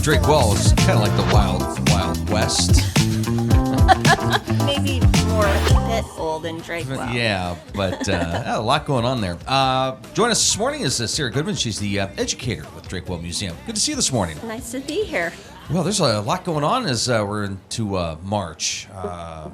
Drake Wells, kind of like the Wild West. Maybe more pitbull than Drake Wells. Yeah, but a lot going on there. Join us this morning is Sarah Goodman. She's the educator with Drake Well Museum. Good to see you this morning. Nice to be here. Well, there's a lot going on as we're into March.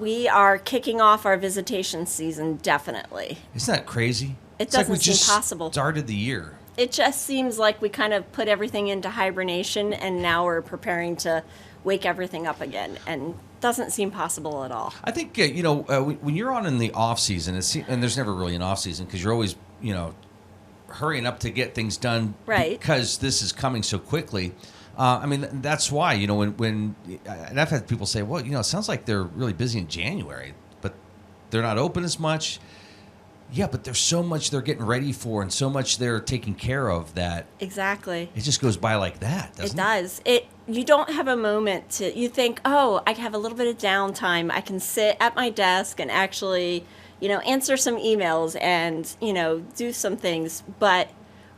We are kicking off our visitation season, definitely. Isn't that crazy? It It's like doesn't we seem just possible. started the year. It just seems like we kind of put everything into hibernation, and now we're preparing to wake everything up again, and doesn't seem possible at all. I think, when you're on in the off season, and there's never really an off season because you're always, hurrying up to get things done. Right. Because this is coming so quickly. That's why, when and I've had people say, well, it sounds like they're really busy in January, but they're not open as much. Yeah, but there's so much they're getting ready for and so much they're taking care of that Exactly. it just goes by like that, doesn't it? It does. You don't have a moment to, you think, oh, I have a little bit of downtime. I can sit at my desk and actually, answer some emails and, do some things. But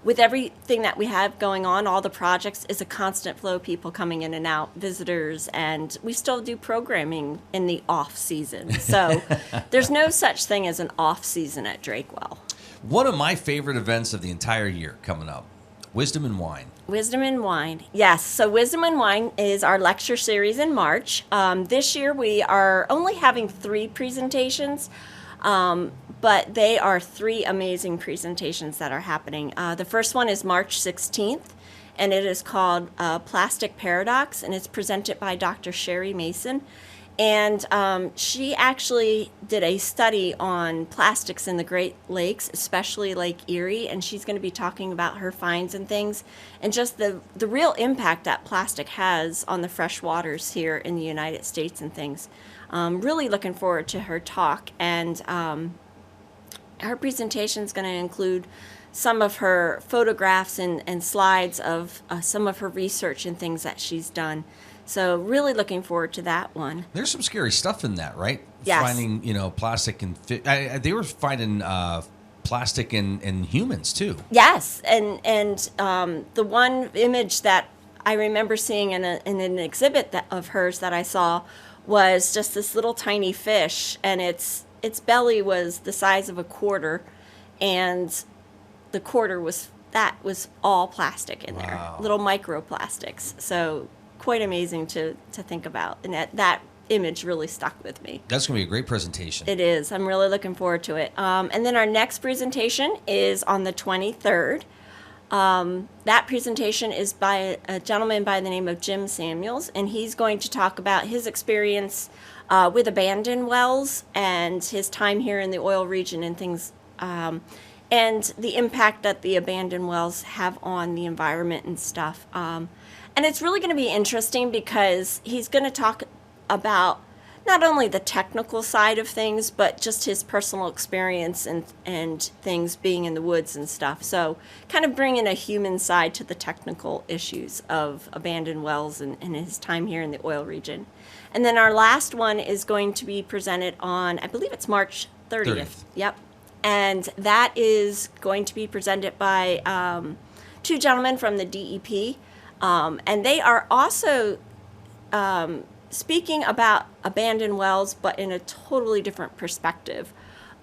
with everything that we have going on, all the projects, is a constant flow of people coming in and out, visitors, and we still do programming in the off season. So there's no such thing as an off season at Drakewell. One of my favorite events of the entire year coming up, Wisdom and Wine. Wisdom and Wine. Yes. So Wisdom and Wine is our lecture series in March. This year we are only having 3 presentations, but they are 3 amazing presentations that are happening. The first one is March 16th, and it is called Plastic Paradox, and it's presented by Dr. Sherry Mason. And she actually did a study on plastics in the Great Lakes, especially Lake Erie, and she's going to be talking about her finds and things, and just the real impact that plastic has on the fresh waters here in the United States and things. Really looking forward to her talk, and her presentation is going to include some of her photographs and slides of some of her research and things that she's done. So really looking forward to that one. There's some scary stuff in that, right? Yes. Finding, plastic and they were finding plastic in humans too. Yes, and the one image that I remember seeing in an exhibit of hers that I saw was just this little tiny fish, and its belly was the size of a quarter, and the quarter was all plastic in there, little microplastics. So quite amazing to think about, and that image really stuck with me. That's going to be a great presentation. It is. I'm really looking forward to it. And then our next presentation is on the 23rd. That presentation is by a gentleman by the name of Jim Samuels, and he's going to talk about his experience with abandoned wells and his time here in the oil region and things, and the impact that the abandoned wells have on the environment and stuff. And it's really going to be interesting because he's going to talk about not only the technical side of things, but just his personal experience and things being in the woods and stuff. So kind of bringing a human side to the technical issues of abandoned wells and his time here in the oil region. And then our last one is going to be presented on, I believe it's March 30th. Yep. And that is going to be presented by 2 gentlemen from the DEP. And they are also speaking about abandoned wells, but in a totally different perspective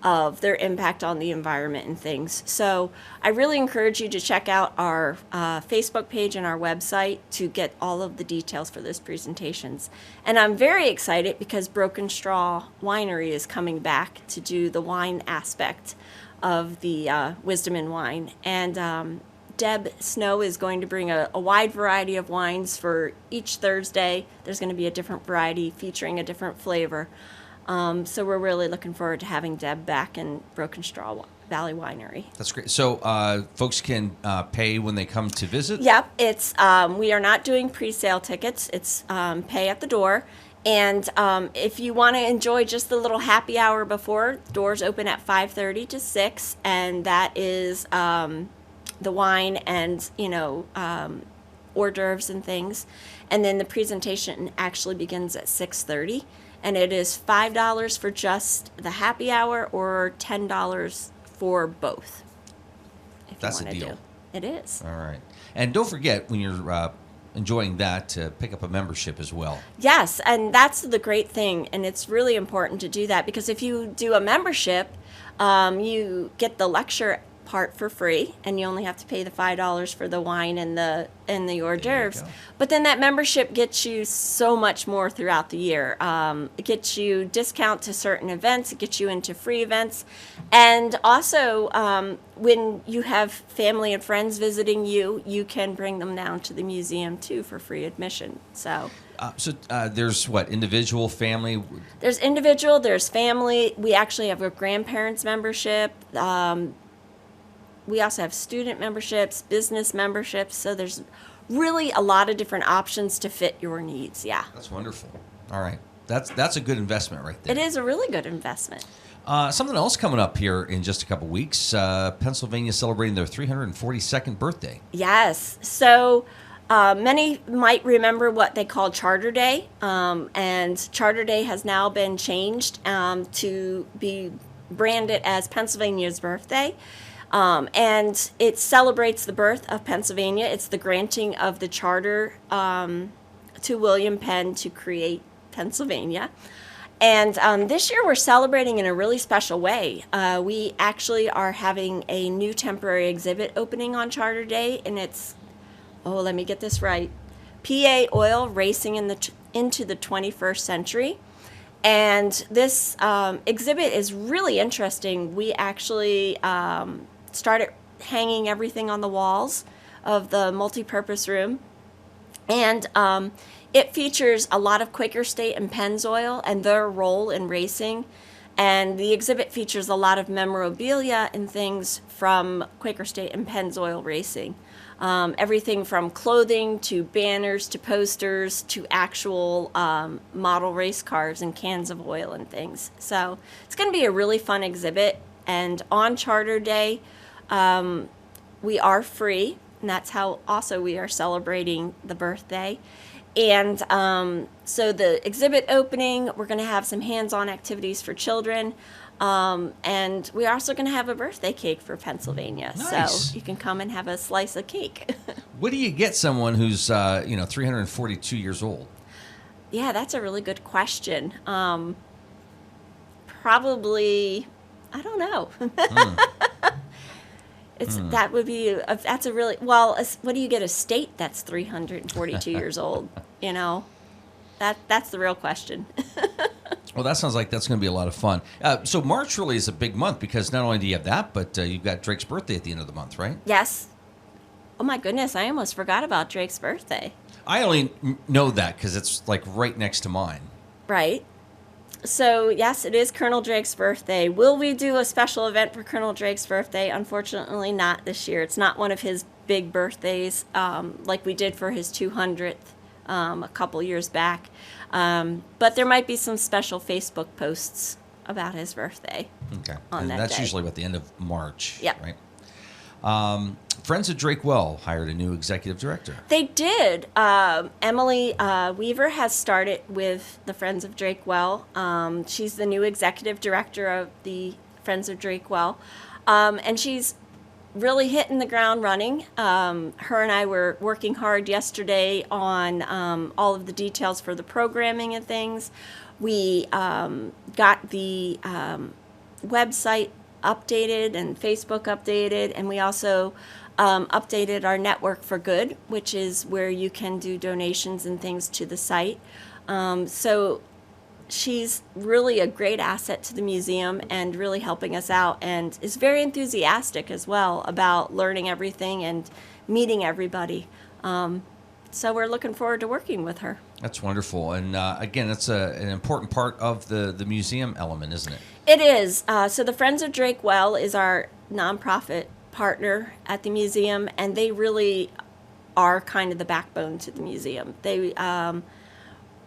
of their impact on the environment and things. So I really encourage you to check out our Facebook page and our website to get all of the details for those presentations. And I'm very excited because Broken Straw Winery is coming back to do the wine aspect of the Wisdom and Wine. And Deb Snow is going to bring a wide variety of wines for each Thursday. There's going to be a different variety featuring a different flavor. So we're really looking forward to having Deb back in Broken Straw Valley Winery. That's great. So folks can pay when they come to visit? Yep. It's we are not doing pre-sale tickets. It's pay at the door. And if you want to enjoy just the little happy hour before, doors open at 5:30 to 6, and that is the wine and, hors d'oeuvres and things. And then the presentation actually begins at 6:30, and it is $5 for just the happy hour or $10 for both. That's a deal. It is. All right. And don't forget, when you're enjoying that to pick up a membership as well. Yes, and that's the great thing, and it's really important to do that because if you do a membership, you get the lecture part for free, and you only have to pay the $5 for the wine and the hors d'oeuvres. But then that membership gets you so much more throughout the year. It gets you discount to certain events. It gets you into free events, and also when you have family and friends visiting you, you can bring them down to the museum too for free admission. So there's what, individual, family? There's individual, there's family. We actually have a grandparents membership. We also have student memberships, business memberships. So there's really a lot of different options to fit your needs. Yeah. That's wonderful. All right. That's a good investment right there. It is a really good investment. Something else coming up here in just a couple weeks. Pennsylvania celebrating their 342nd birthday. Yes. So many might remember what they called Charter Day. And Charter Day has now been changed to be branded as Pennsylvania's birthday. And it celebrates the birth of Pennsylvania. It's the granting of the charter to William Penn to create Pennsylvania. And this year we're celebrating in a really special way. We actually are having a new temporary exhibit opening on Charter Day, and it's, let me get this right, PA Oil Racing into the 21st Century. And this exhibit is really interesting. We actually started hanging everything on the walls of the multi-purpose room. And it features a lot of Quaker State and Pennzoil and their role in racing. And the exhibit features a lot of memorabilia and things from Quaker State and Pennzoil racing. Everything from clothing to banners to posters to actual model race cars and cans of oil and things. So it's going to be a really fun exhibit. And on Charter Day, we are free, and that's how also we are celebrating the birthday. And so the exhibit opening, we're going to have some hands-on activities for children. And we're also going to have a birthday cake for Pennsylvania. Nice. So you can come and have a slice of cake. What do you get someone who's 342 years old? Yeah, that's a really good question. Probably, I don't know. That would be that's a really what do you get a state that's 342 years old? That's the real question. Well, that sounds like that's going to be a lot of fun. So March really is a big month because not only do you have that, but you've got Drake's birthday at the end of the month, right? Yes. Oh my goodness, I almost forgot about Drake's birthday. I only know that because it's like right next to mine. Right. So yes, it is Colonel Drake's birthday. Will we do a special event for Colonel Drake's birthday? Unfortunately, not this year. It's not one of his big birthdays like we did for his 200th a couple years back. But there might be some special Facebook posts about his birthday. Okay. On and that that's day. usually at the end of March. Yeah. Right. Friends of Drake Well hired a new executive director. They did. Emily Weaver has started with the Friends of Drake Well. She's the new executive director of the Friends of Drake Well. And she's really hitting the ground running. Her and I were working hard yesterday on all of the details for the programming and things. We got the website updated and Facebook updated, and we also updated our Network for Good, which is where you can do donations and things to the site. So she's really a great asset to the museum and really helping us out, and is very enthusiastic as well about learning everything and meeting everybody. So we're looking forward to working with her. That's wonderful. And again, that's an important part of the museum element, isn't it? It is. So the Friends of Drake Well is our nonprofit partner at the museum, and they really are kind of the backbone to the museum. They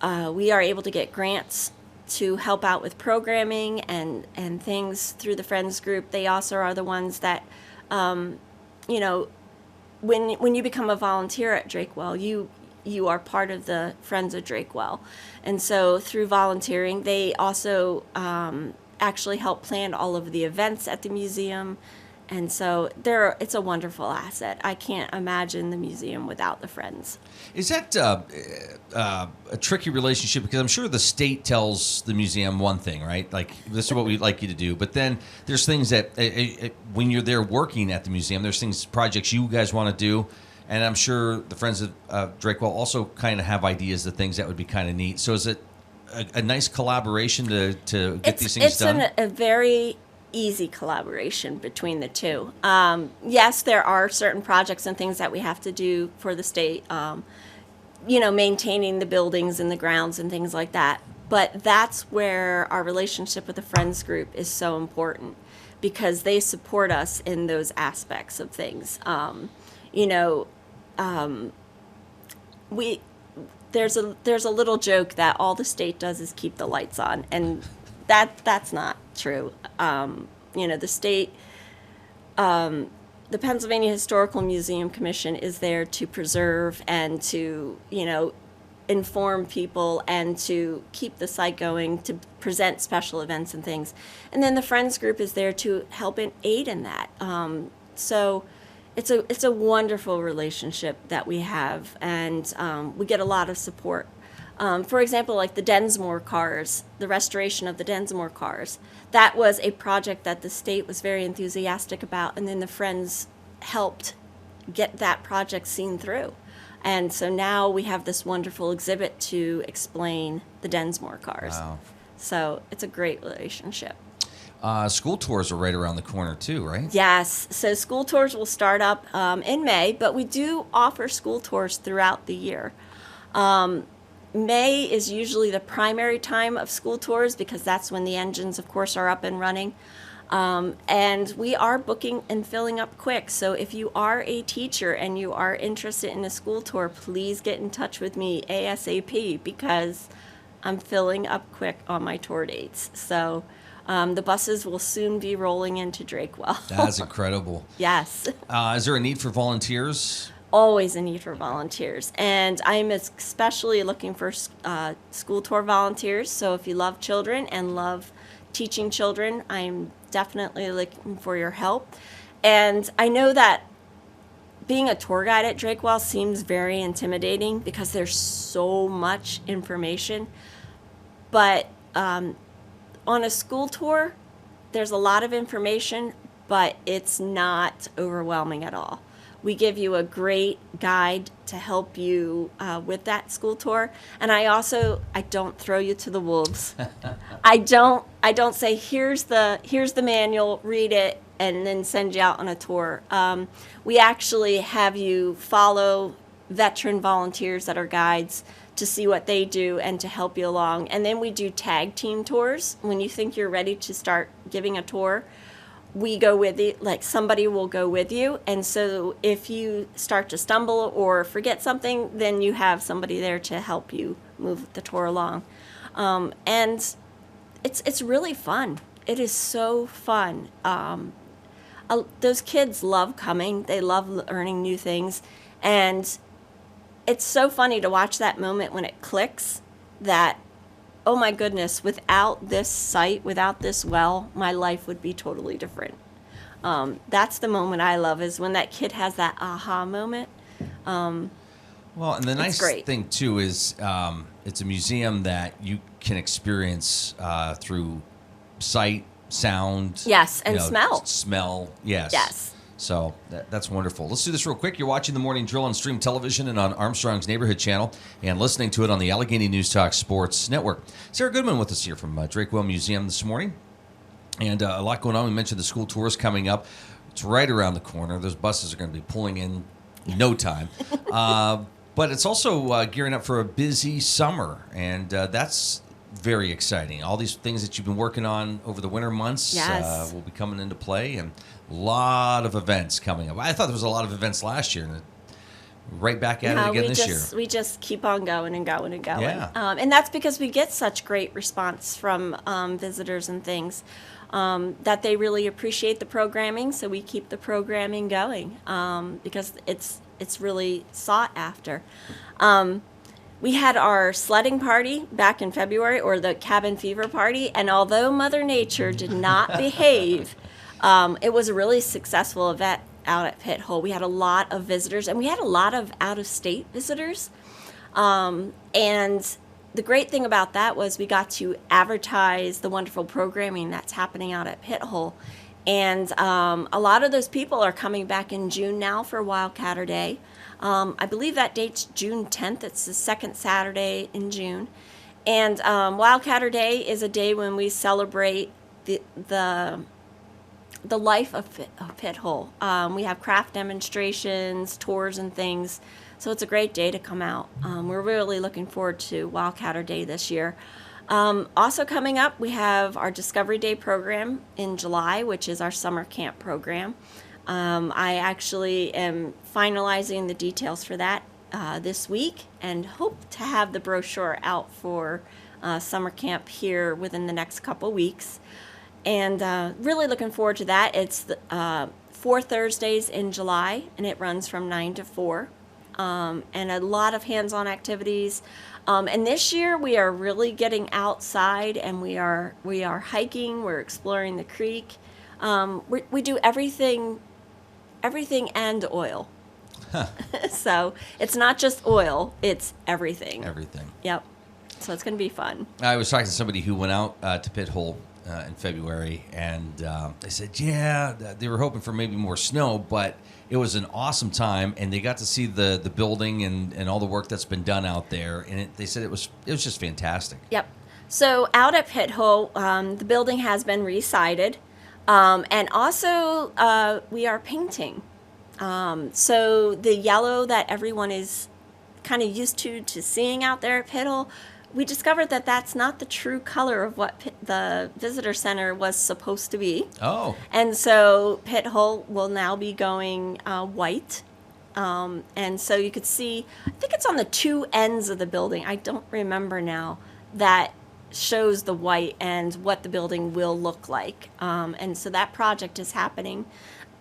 we are able to get grants to help out with programming and things through the Friends group. They also are the ones that, when you become a volunteer at Drake Well, you are part of the Friends of Drake Well. And so through volunteering, they also actually help plan all of the events at the museum And so it's a wonderful asset. I can't imagine the museum without the Friends. Is that a tricky relationship? Because I'm sure the state tells the museum one thing, right? Like, this is what we'd like you to do. But then there's things that when you're there working at the museum, there's projects you guys want to do. And I'm sure the Friends of Drakewell also kind of have ideas of things that would be kind of neat. So is it a nice collaboration to get these things done? It's a very easy collaboration between the two. Yes, there are certain projects and things that we have to do for the state, maintaining the buildings and the grounds and things like that. But that's where our relationship with the Friends group is so important, because they support us in those aspects of things. There's a little joke that all the state does is keep the lights on, and that's not true. The state, the Pennsylvania Historical Museum Commission is there to preserve and to, inform people and to keep the site going, to present special events and things. And then the Friends group is there to help and aid in that. So it's a wonderful relationship that we have, and we get a lot of support. For example, like the Densmore cars, the restoration of the Densmore cars, that was a project that the state was very enthusiastic about, and then the Friends helped get that project seen through. And so now we have this wonderful exhibit to explain the Densmore cars. Wow. So it's a great relationship. School tours are right around the corner too, right? Yes. So school tours will start up in May, but we do offer school tours throughout the year. May is usually the primary time of school tours, because that's when the engines, of course, are up and running. And we are booking and filling up quick. So if you are a teacher and you are interested in a school tour, please get in touch with me ASAP, because I'm filling up quick on my tour dates. So the buses will soon be rolling into Drakewell. That's incredible. Yes. Is there a need for volunteers? Always a need for volunteers. And I'm especially looking for school tour volunteers. So if you love children and love teaching children, I'm definitely looking for your help. And I know that being a tour guide at Drakewell seems very intimidating, because there's so much information. But on a school tour, there's a lot of information, but it's not overwhelming at all. We give you a great guide to help you with that school tour. And I don't throw you to the wolves. I don't say, here's the manual, read it, and then send you out on a tour. We actually have you follow veteran volunteers that are guides to see what they do and to help you along. And then we do tag team tours. When you think you're ready to start giving a tour, we go with you, like somebody will go with you. And so if you start to stumble or forget something, then you have somebody there to help you move the tour along. And it's really fun. It is so fun. Those kids love coming. They love learning new things. And it's so funny to watch that moment when it clicks that, oh my goodness, without this site, without this well, my life would be totally different. That's the moment I love, is when that kid has that aha moment. Well, and the nice thing, too, is it's a museum that you can experience through sight, sound. Yes, and smell. Smell, yes. Yes. So that's wonderful. Let's do this real quick. You're watching The Morning Drill on Stream Television and on Armstrong's Neighborhood Channel, and listening to it on the Allegheny News Talk Sports Network. Sarah Goodman with us here from Drakewell Museum this morning. And a lot going on. We mentioned the school tours coming up. It's right around the corner. Those buses are going to be pulling in no time. But it's also gearing up for a busy summer, and that's very exciting. All these things that you've been working on over the winter months will be coming into play, and a lot of events coming up. I thought there was a lot of events last year, and right back at it again this year. We just keep on going and going and going. Yeah. And that's because we get such great response from visitors and things, that they really appreciate the programming, so we keep the programming going, because it's really sought after. We had our sledding party back in February, or the cabin fever party, and although Mother Nature did not behave, It was a really successful event out at Pit Hole. We had a lot of visitors, and we had a lot of out-of-state visitors. And the great thing about that was we got to advertise the wonderful programming that's happening out at Pit Hole. And a lot of those people are coming back in June now for Wildcatter Day. I believe that date's June 10th. It's the second Saturday in June. And Wildcatter Day is a day when we celebrate the life of Pit Hole. We have craft demonstrations, tours, and things. So it's a great day to come out. We're really looking forward to Wildcatter Day this year. Also coming up, we have our Discovery Day program in July, which is our summer camp program. I actually am finalizing the details for that this week and hope to have the brochure out for summer camp here within the next couple weeks. And really looking forward to that. It's 4 Thursdays in July, and it runs from 9 to 4. And a lot of hands-on activities. And this year we are really getting outside, and we are hiking. We're exploring the creek. We do everything and oil. Huh. So it's not just oil; it's everything. Everything. Yep. So it's going to be fun. I was talking to somebody who went out to Pit Hole in February, and they said, yeah, they were hoping for maybe more snow, but it was an awesome time, and they got to see the building and all the work that's been done out there, and they said it was just fantastic. Yep. So out at Pit Hole, the building has been re-sided, and also we are painting. So the yellow that everyone is kind of used to seeing out there at Pit Hole, we discovered that that's not the true color of what the visitor center was supposed to be. Oh. And so Pit Hole will now be going white. And so you could see, I think it's on the two ends of the building. I don't remember now. That shows the white and what the building will look like. And so that project is happening.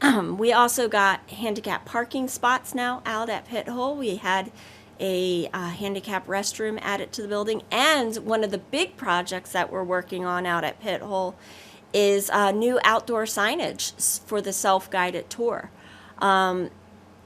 We also got handicap parking spots now out at Pit Hole. We had a handicap restroom added to the building. And one of the big projects that we're working on out at Pit Hole is new outdoor signage for the self-guided tour.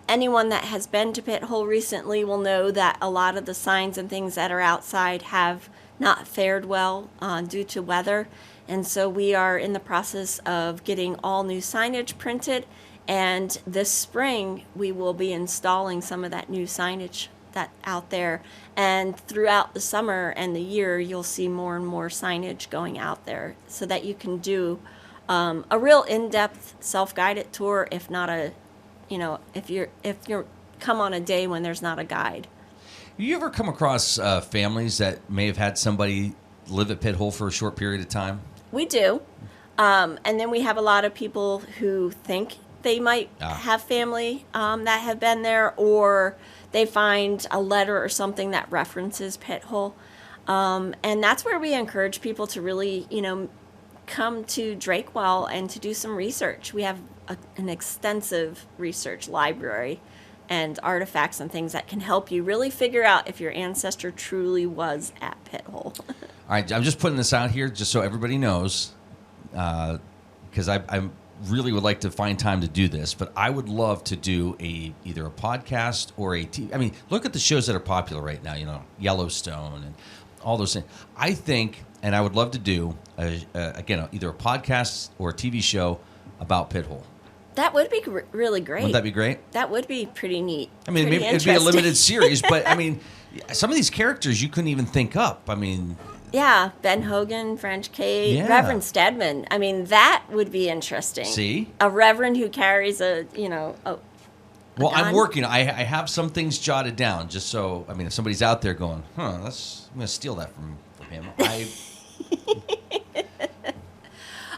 Anyone that has been to Pit Hole recently will know that a lot of the signs and things that are outside have not fared well due to weather. And so we are in the process of getting all new signage printed. And this spring, we will be installing some of that new signage that out there, and throughout the summer and the year you'll see more and more signage going out there so that you can do a real in-depth self-guided tour, if not a, if you're come on a day when there's not a guide. You ever come across families that may have had somebody live at Pit Hole for a short period of time? We do, and then we have a lot of people who think they might have family that have been there, or they find a letter or something that references Pit Hole. And that's where we encourage people to really, come to Drakewell and to do some research. We have an extensive research library and artifacts and things that can help you really figure out if your ancestor truly was at Pit Hole. All right, I'm just putting this out here just so everybody knows, because I really would like to find time to do this, but I would love to do either a podcast or a TV. I mean, look at the shows that are popular right now, Yellowstone and all those things. I think, and I would love to do, again, either a podcast or a TV show about Pit Hole. That would be really great. Wouldn't that be great? That would be pretty neat. I mean, maybe it'd be a limited series, but I mean, some of these characters you couldn't even think up. I mean... Yeah, Ben Hogan, French Kate, Yeah. Reverend Stedman. I mean, that would be interesting. See? A reverend who carries a Well, gun. I'm working. I have some things jotted down just so, I mean, if somebody's out there going, I'm going to steal that from him.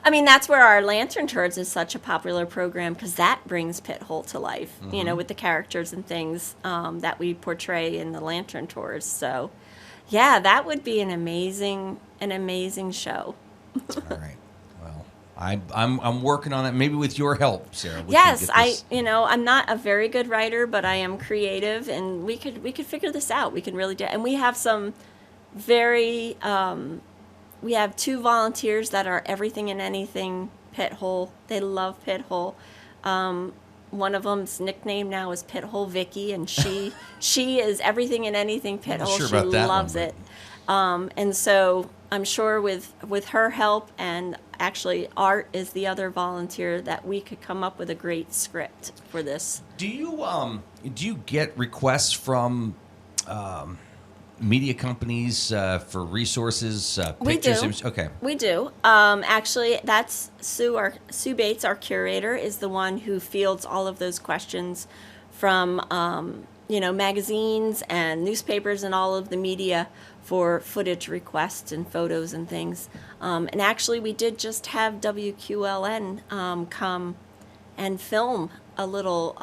I mean, that's where our Lantern Tours is such a popular program, because that brings Pit Hole to life, with the characters and things that we portray in the Lantern Tours. So, yeah, that would be an amazing show. All right. Well, I'm working on it. Maybe with your help, Sarah. Yes, I'm not a very good writer, but I am creative, and we could figure this out. We could really do it. And we have some very we have 2 volunteers that are everything and anything Pit Hole. They love Pit Hole. One of them's nickname now is Pit Hole Vicky, and she is everything and anything Pit I'm not Hole. sure She about that loves one, it. And so I'm sure with her help, and actually Art is the other volunteer, that we could come up with a great script for this. Do you get requests from media companies for resources, pictures? We do. Okay. We do. Actually, that's Sue Bates, our curator, is the one who fields all of those questions from magazines and newspapers and all of the media for footage requests and photos and things. And actually, we did just have WQLN come and film a little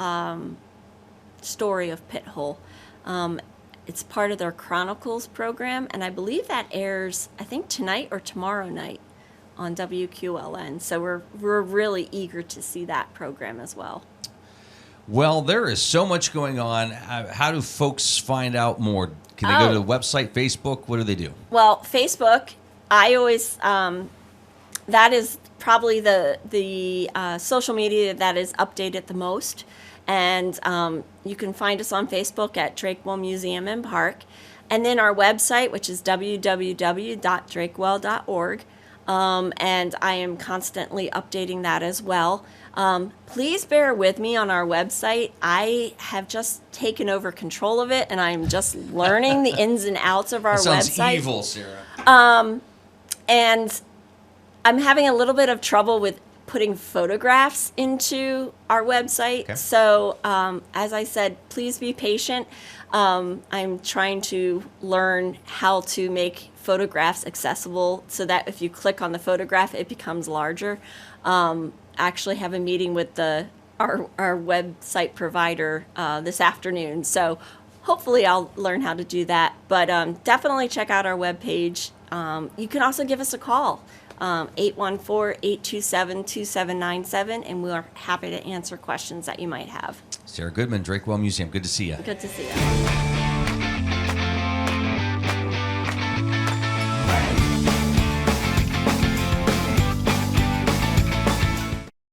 story of Pit Hole. It's part of their Chronicles program, and I believe that airs, I think, tonight or tomorrow night on WQLN. So we're really eager to see that program as well. Well, there is so much going on. How do folks find out more? Can they go to the website, Facebook? What do they do? Well, Facebook, I always, that is probably the social media that is updated the most. And you can find us on Facebook at Drakewell Museum and Park. And then our website, which is www.drakewell.org. And I am constantly updating that as well. Please bear with me on our website. I have just taken over control of it, and I'm just learning the ins and outs of our That sounds website. evil, Sarah. And I'm having a little bit of trouble with putting photographs into our website. Okay. So, as I said, please be patient. I'm trying to learn how to make photographs accessible so that if you click on the photograph, it becomes larger. Actually have a meeting with our website provider this afternoon. So hopefully I'll learn how to do that. But definitely check out our webpage. You can also give us a call. 814-827-2797, and we are happy to answer questions that you might have. Sarah Goodman, Drakewell Museum. Good to see you. Good to see you.